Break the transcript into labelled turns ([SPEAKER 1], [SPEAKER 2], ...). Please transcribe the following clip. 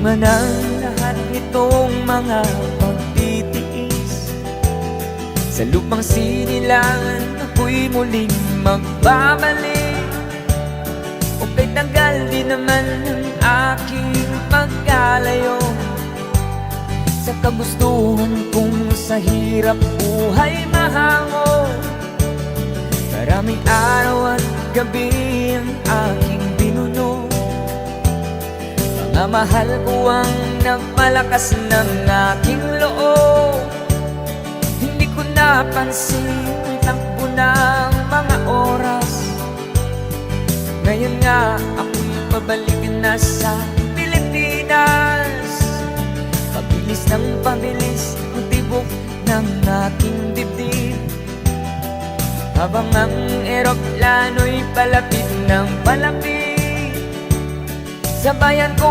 [SPEAKER 1] bunga ng lahat nitong mga pagtitiis. Sa lupang sinilangan ako'y muling magbabalik. O kay tagal din naman ang aking pagkalayo sa kagustuhan kong sa hirap buhay mahango. Maraming araw at gabi ang aking binuno. Mga mahal ko ang nagpalakas ng aking loob. Hindi ko napansin ang takbo ng mga oras. Ngayon nga ako'y pabalik na sa Pilipinas. Pabilis ng pabilis ang tibok ng aking dibdib, habang ang eroplano'y palapit ng palapit sa bayan ko